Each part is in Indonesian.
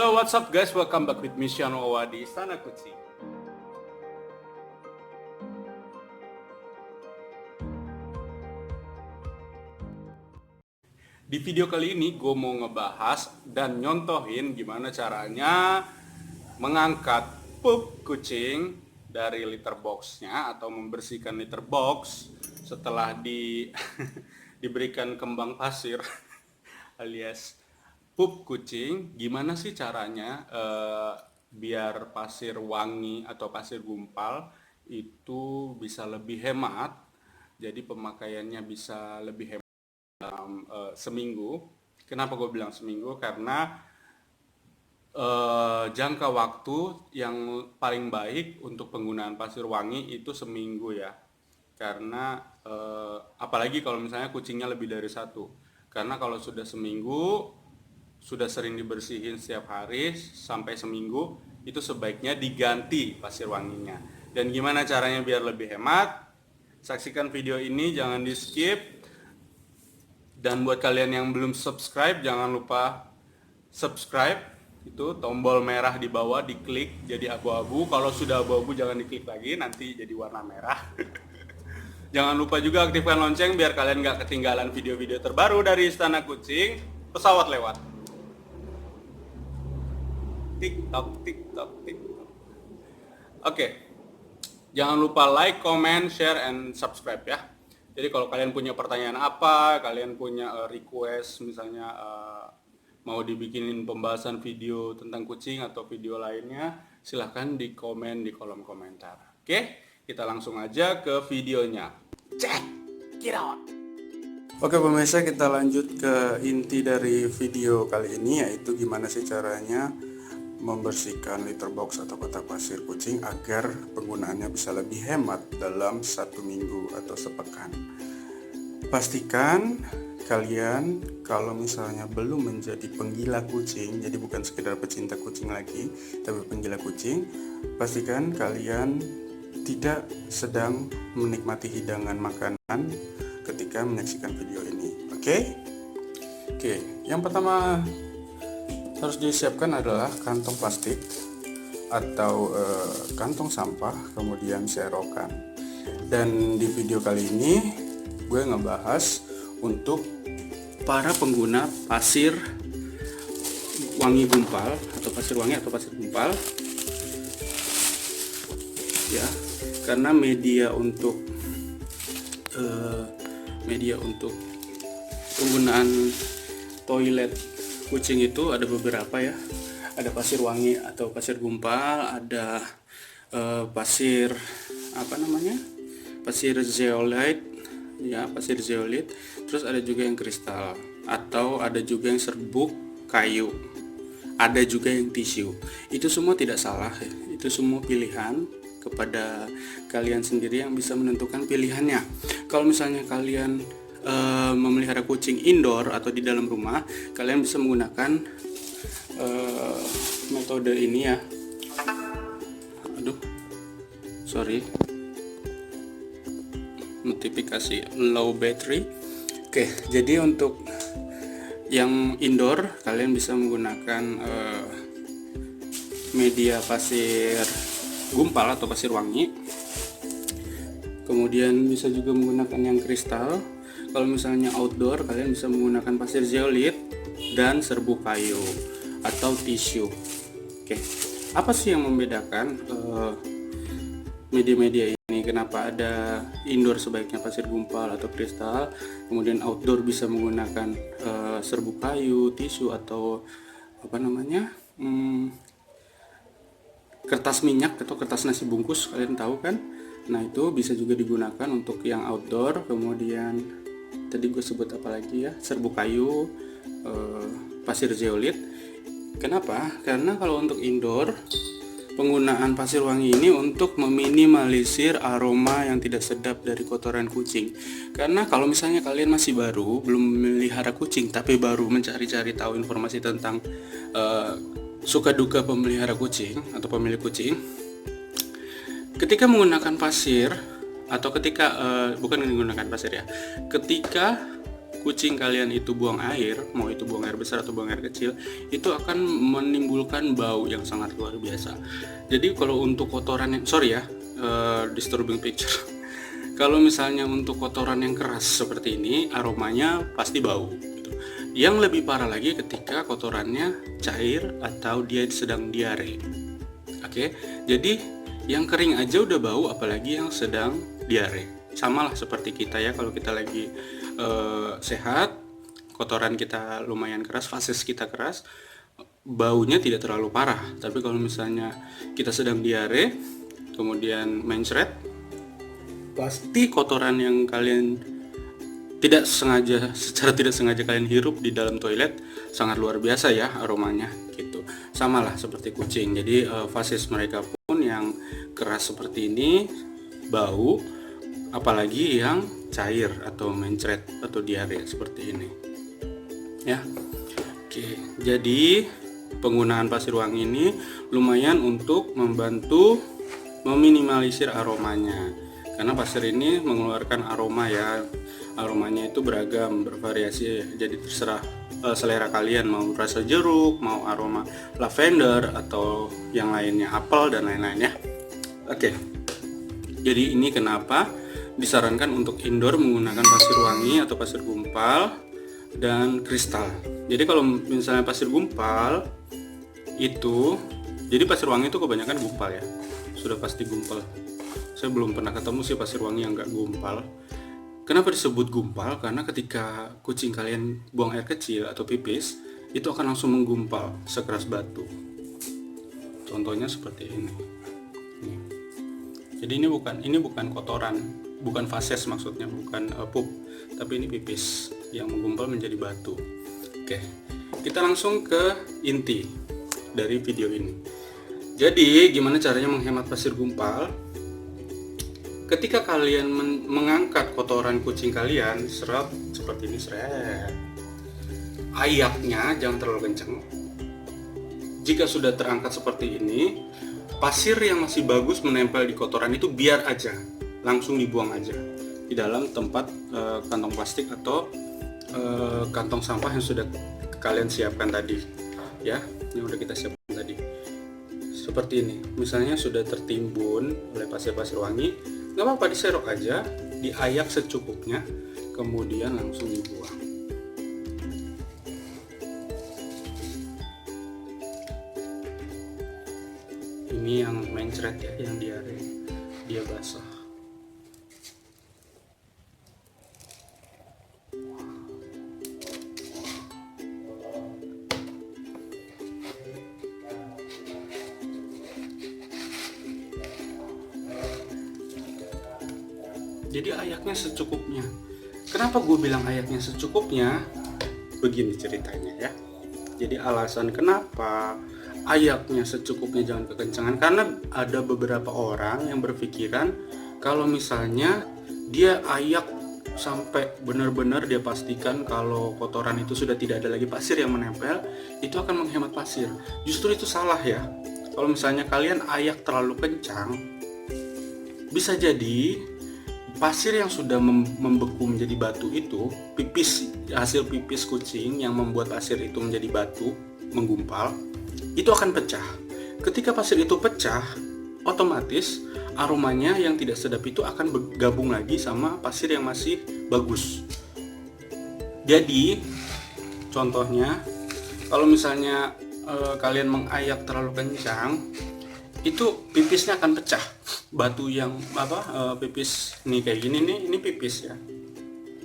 Hello, what's up guys? Welcome back with me Shano Owa di Istana Kucing. Di video kali ini gue mau ngebahas dan nyontohin gimana caranya mengangkat pup kucing dari litter boxnya atau membersihkan litter box setelah diberikan kembang pasir alias pup kucing. Gimana sih caranya biar pasir wangi atau pasir gumpal itu bisa lebih hemat, jadi pemakaiannya bisa lebih hemat dalam seminggu. Kenapa gue bilang seminggu? Karena jangka waktu yang paling baik untuk penggunaan pasir wangi itu seminggu ya. Karena apalagi kalau misalnya kucingnya lebih dari satu. Karena kalau sudah seminggu, sudah sering dibersihin setiap hari sampai seminggu, itu sebaiknya diganti pasir wanginya. Dan gimana caranya biar lebih hemat? Saksikan video ini, jangan di skip. Dan buat kalian yang belum subscribe, jangan lupa subscribe. Itu tombol merah di bawah diklik jadi abu-abu. Kalau sudah abu-abu jangan diklik lagi, nanti jadi warna merah. Jangan lupa juga aktifkan lonceng biar kalian gak ketinggalan video-video terbaru dari Istana Kucing. Pesawat lewat. TikTok, TikTok, TikTok. Oke. Jangan lupa like, comment, share, and subscribe ya. Jadi kalau kalian punya pertanyaan apa, kalian punya request misalnya mau dibikinin pembahasan video tentang kucing atau video lainnya, silahkan di komen di kolom komentar. Oke, kita langsung aja ke videonya. Check it out. Oke pemirsa, kita lanjut ke inti dari video kali ini, yaitu gimana sih caranya membersihkan litter box atau kotak pasir kucing agar penggunaannya bisa lebih hemat dalam 1 minggu atau sepekan. Pastikan kalian kalau misalnya belum menjadi penggila kucing, jadi bukan sekedar pecinta kucing lagi, tapi penggila kucing, pastikan kalian tidak sedang menikmati hidangan makanan ketika menyaksikan video ini. Oke, yang pertama harus disiapkan adalah kantong plastik atau kantong sampah, kemudian serokan. Dan di video kali ini gue ngebahas untuk para pengguna pasir wangi gumpal atau pasir wangi atau pasir gumpal ya, karena media untuk penggunaan toilet kucing itu ada beberapa ya. Ada pasir wangi atau pasir gumpal, ada pasir pasir zeolite ya, pasir zeolite. Terus ada juga yang kristal, atau ada juga yang serbuk kayu, ada juga yang tisu. Itu semua tidak salah ya. Itu semua pilihan, kepada kalian sendiri yang bisa menentukan pilihannya. Kalau misalnya kalian memelihara kucing indoor atau di dalam rumah, kalian bisa menggunakan metode ini ya. Notifikasi low battery. Oke, jadi untuk yang indoor kalian bisa menggunakan media pasir gumpal atau pasir wangi. Kemudian bisa juga menggunakan yang kristal. Kalau misalnya outdoor, kalian bisa menggunakan pasir zeolite dan serbuk kayu atau tisu. Oke, apa sih yang membedakan media-media ini? Kenapa ada indoor sebaiknya pasir gumpal atau kristal, kemudian outdoor bisa menggunakan serbuk kayu, tisu atau kertas minyak atau kertas nasi bungkus, kalian tahu kan? Nah, itu bisa juga digunakan untuk yang outdoor. Kemudian tadi gue sebut apa lagi ya, serbuk kayu, pasir zeolite. Kenapa? Karena kalau untuk indoor, penggunaan pasir wangi ini untuk meminimalisir aroma yang tidak sedap dari kotoran kucing. Karena kalau misalnya kalian masih baru, belum memelihara kucing, tapi baru mencari-cari tahu informasi tentang suka duka pemelihara kucing atau pemilik kucing, ketika menggunakan pasir atau ketika ketika kucing kalian itu buang air, mau itu buang air besar atau buang air kecil, itu akan menimbulkan bau yang sangat luar biasa. Jadi kalau untuk kotoran yang, sorry ya, disturbing picture. Kalau misalnya untuk kotoran yang keras seperti ini, aromanya pasti bau gitu. Yang lebih parah lagi ketika kotorannya cair atau dia sedang diare. Oke, jadi yang kering aja udah bau, apalagi yang sedang diare. Sama lah seperti kita ya, kalau kita lagi sehat, kotoran kita lumayan keras, fases kita keras, baunya tidak terlalu parah. Tapi kalau misalnya kita sedang diare, kemudian mencret, pasti kotoran yang kalian tidak sengaja, secara tidak sengaja kalian hirup di dalam toilet sangat luar biasa ya aromanya gitu. Sama lah seperti kucing. Jadi fases mereka pun yang keras seperti ini bau, apalagi yang cair atau mencret atau diare seperti ini ya. Oke, jadi penggunaan pasir wangi ini lumayan untuk membantu meminimalisir aromanya, karena pasir ini mengeluarkan aroma ya. Aromanya itu beragam, bervariasi, jadi terserah selera kalian, mau rasa jeruk, mau aroma lavender atau yang lainnya, apel dan lain-lain ya. Oke, jadi ini kenapa disarankan untuk indoor menggunakan pasir wangi atau pasir gumpal dan kristal. Jadi kalau misalnya pasir gumpal itu, jadi pasir wangi itu kebanyakan gumpal ya, sudah pasti gumpal. Saya belum pernah ketemu sih pasir wangi yang nggak gumpal. Kenapa disebut gumpal? Karena ketika kucing kalian buang air kecil atau pipis, itu akan langsung menggumpal sekeras batu. Contohnya seperti ini. Nih. Jadi ini bukan kotoran, bukan fases maksudnya, bukan pup, tapi ini pipis yang menggumpal menjadi batu. Oke, kita langsung ke inti dari video ini. Jadi gimana caranya menghemat pasir gumpal? Ketika kalian mengangkat kotoran kucing kalian, seret seperti ini, seret, ayaknya jangan terlalu kencang. Jika sudah terangkat seperti ini, pasir yang masih bagus menempel di kotoran itu biar aja, langsung dibuang aja di dalam tempat kantong plastik atau kantong sampah yang sudah kalian siapkan tadi ya, yang udah kita siapkan tadi. Seperti ini, misalnya sudah tertimbun oleh pasir-pasir wangi, nggak apa-apa, diserok aja, diayak secukupnya, kemudian langsung dibuang. Ini yang mencret ya, yang diare, dia basah. Jadi ayaknya secukupnya. Kenapa gue bilang ayaknya secukupnya? Begini ceritanya ya. Jadi alasan kenapa ayaknya secukupnya, jangan kekencangan, karena ada beberapa orang yang berpikiran kalau misalnya dia ayak sampai benar-benar dia pastikan kalau kotoran itu sudah tidak ada lagi pasir yang menempel, itu akan menghemat pasir. Justru itu salah ya. Kalau misalnya kalian ayak terlalu kencang, bisa jadi pasir yang sudah membeku menjadi batu itu, hasil pipis kucing yang membuat pasir itu menjadi batu, menggumpal, itu akan pecah. Ketika pasir itu pecah, otomatis aromanya yang tidak sedap itu akan bergabung lagi sama pasir yang masih bagus. Jadi, contohnya, kalau misalnya kalian mengayak terlalu kencang, itu pipisnya akan pecah. Batu yang pipis nih kayak gini nih, ini pipis ya.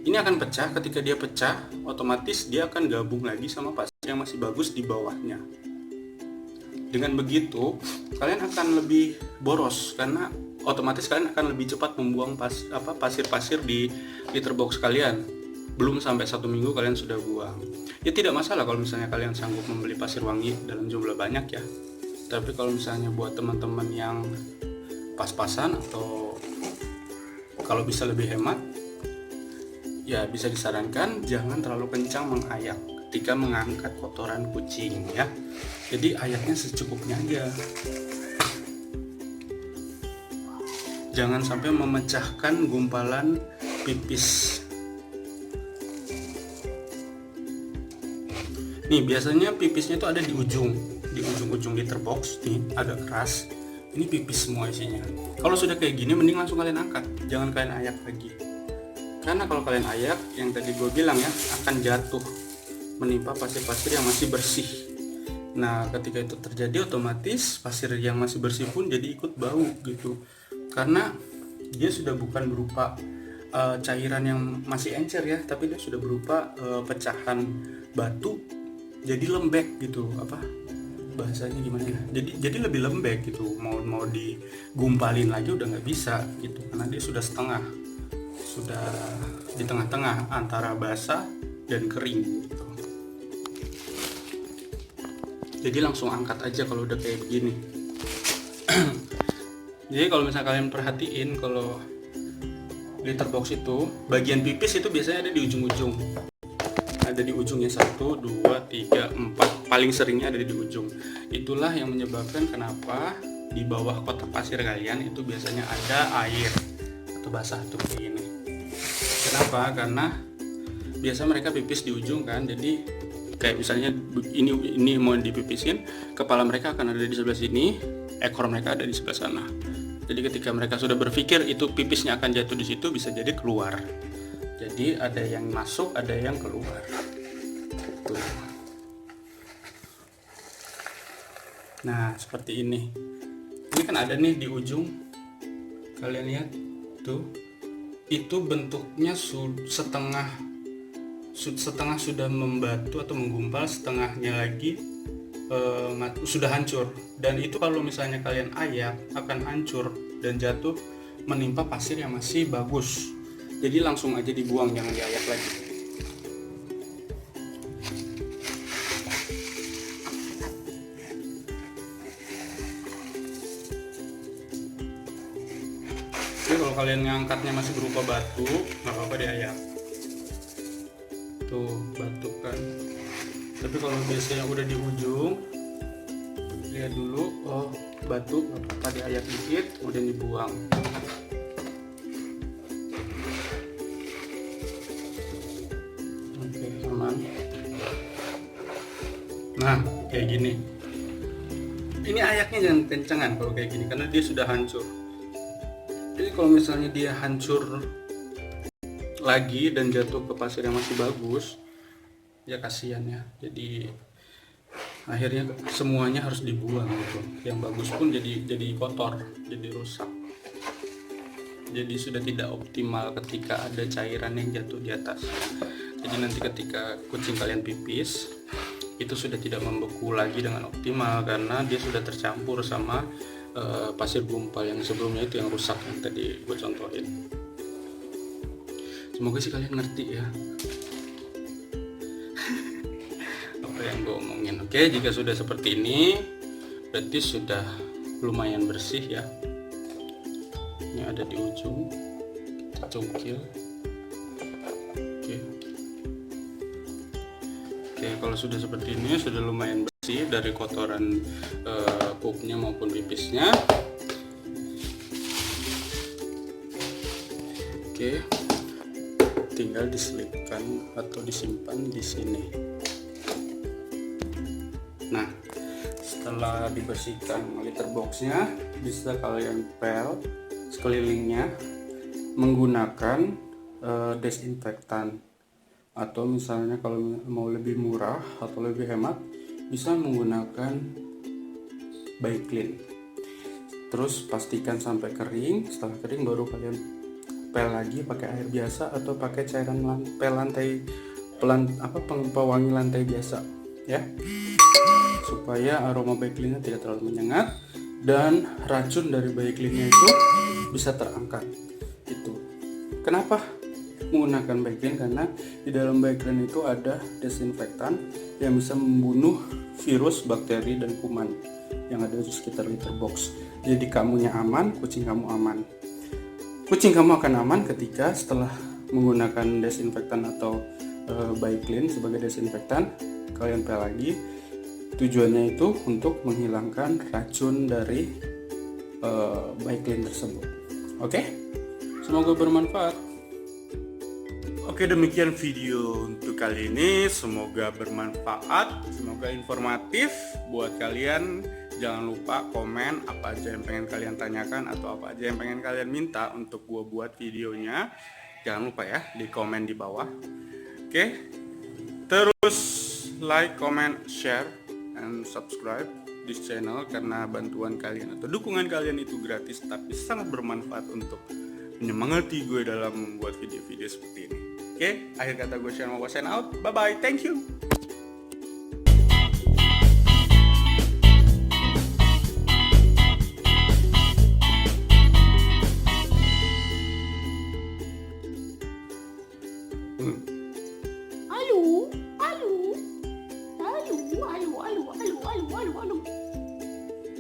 Ini akan pecah. Ketika dia pecah, otomatis dia akan gabung lagi sama pasir yang masih bagus di bawahnya. Dengan begitu, kalian akan lebih boros karena otomatis kalian akan lebih cepat membuang pasir-pasir di litter box kalian. Belum sampai 1 minggu kalian sudah buang. Ya tidak masalah kalau misalnya kalian sanggup membeli pasir wangi dalam jumlah banyak ya. Tapi kalau misalnya buat teman-teman yang pas-pasan atau kalau bisa lebih hemat, ya bisa disarankan jangan terlalu kencang mengayak ketika mengangkat kotoran kucing ya. Jadi ayaknya secukupnya aja. Jangan sampai memecahkan gumpalan pipis. Nih biasanya pipisnya itu ada di ujung-ujung litter box nih, agak keras. Ini pipis semua isinya. Kalau sudah kayak gini mending langsung kalian angkat, jangan kalian ayak lagi. Karena kalau kalian ayak, yang tadi gue bilang ya, akan jatuh menimpa pasir-pasir yang masih bersih. Nah ketika itu terjadi, otomatis pasir yang masih bersih pun jadi ikut bau gitu. Karena dia sudah bukan berupa cairan yang masih encer ya, tapi dia sudah berupa pecahan batu jadi lembek gitu, apa bahasanya gimana ya, jadi lebih lembek gitu, mau digumpalin lagi udah nggak bisa gitu, karena dia sudah di tengah-tengah antara basah dan kering gitu. Jadi langsung angkat aja kalau udah kayak begini. Jadi kalau misalnya kalian perhatiin, kalau litter box itu bagian pipis itu biasanya ada di ujung-ujung, ada di ujungnya 1, 2, 3, 4, paling seringnya ada di ujung. Itulah yang menyebabkan kenapa di bawah kotak pasir kalian itu biasanya ada air atau basah tuh kayak gini. Kenapa? Karena biasa mereka pipis di ujung kan, jadi kayak misalnya ini mau dipipisin, kepala mereka akan ada di sebelah sini, ekor mereka ada di sebelah sana. Jadi ketika mereka sudah berpikir itu pipisnya akan jatuh di situ, bisa jadi keluar. Jadi ada yang masuk, ada yang keluar. Tuh. Nah seperti ini. Ini kan ada nih di ujung. Kalian lihat tuh. Itu bentuknya setengah sudah membatu atau menggumpal, setengahnya lagi sudah hancur. Dan itu kalau misalnya kalian ayak akan hancur dan jatuh menimpa pasir yang masih bagus. Jadi langsung aja dibuang, jangan diayak lagi. Jadi kalau kalian ngangkatnya masih berupa batu, nggak apa-apa diayak. Tuh batu kan. Tapi kalau biasanya udah di ujung, lihat dulu, oh batu, nggak apa-apa diayak dikit, kemudian dibuang. Oke, aman. Nah kayak gini. Ini ayaknya jangan kencengan kalau kayak gini, karena dia sudah hancur. Jadi kalau misalnya dia hancur lagi dan jatuh ke pasir yang masih bagus, ya kasihan ya. Jadi akhirnya semuanya harus dibuang gitu. Yang bagus pun jadi kotor, jadi rusak. Jadi sudah tidak optimal ketika ada cairan yang jatuh di atas. Jadi nanti ketika kucing kalian pipis, itu sudah tidak membeku lagi dengan optimal karena dia sudah tercampur sama pasir gumpal yang sebelumnya itu yang rusak yang tadi gue contohin. Semoga sih kalian ngerti ya apa yang gue omongin. Oke, jika sudah seperti ini berarti sudah lumayan bersih ya. Ini ada di ujung, kita cungkil. Oke, kalau sudah seperti ini sudah lumayan bersih dari kotoran pupnya maupun pipisnya. Oke, tinggal diselipkan atau disimpan di sini. Nah, setelah dibersihkan litter boxnya, bisa kalian pel sekelilingnya menggunakan desinfektan. Atau misalnya kalau mau lebih murah atau lebih hemat, bisa menggunakan Baiklin. Terus pastikan sampai kering. Setelah kering baru kalian pel lagi pakai air biasa atau pakai cairan pel lantai pewangi lantai biasa ya, supaya aroma Baiklinnya tidak terlalu menyengat dan racun dari Baiklinnya itu bisa terangkat gitu. Kenapa menggunakan Baiklin? Karena di dalam Baiklin itu ada desinfektan yang bisa membunuh virus, bakteri, dan kuman yang ada di sekitar litter box. Jadi kamunya aman, kucing kamu aman. Kucing kamu akan aman ketika setelah menggunakan desinfektan atau Baiklin sebagai desinfektan, kalian pel lagi. Tujuannya itu untuk menghilangkan racun dari Baiklin tersebut. Oke? Semoga bermanfaat. Oke, demikian video untuk episode kali ini. Semoga bermanfaat, semoga informatif buat kalian. Jangan lupa komen apa aja yang pengen kalian tanyakan atau apa aja yang pengen kalian minta untuk gue buat videonya. Jangan lupa ya di komen di bawah. Oke. Terus like, comment, share, and subscribe this channel karena bantuan kalian atau dukungan kalian itu gratis tapi sangat bermanfaat untuk menyemangati gue dalam membuat video-video seperti ini. Oke, akhir kata gue Sean mau sign out. Bye bye, thank you.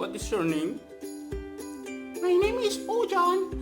What is your name? My name is Ojan.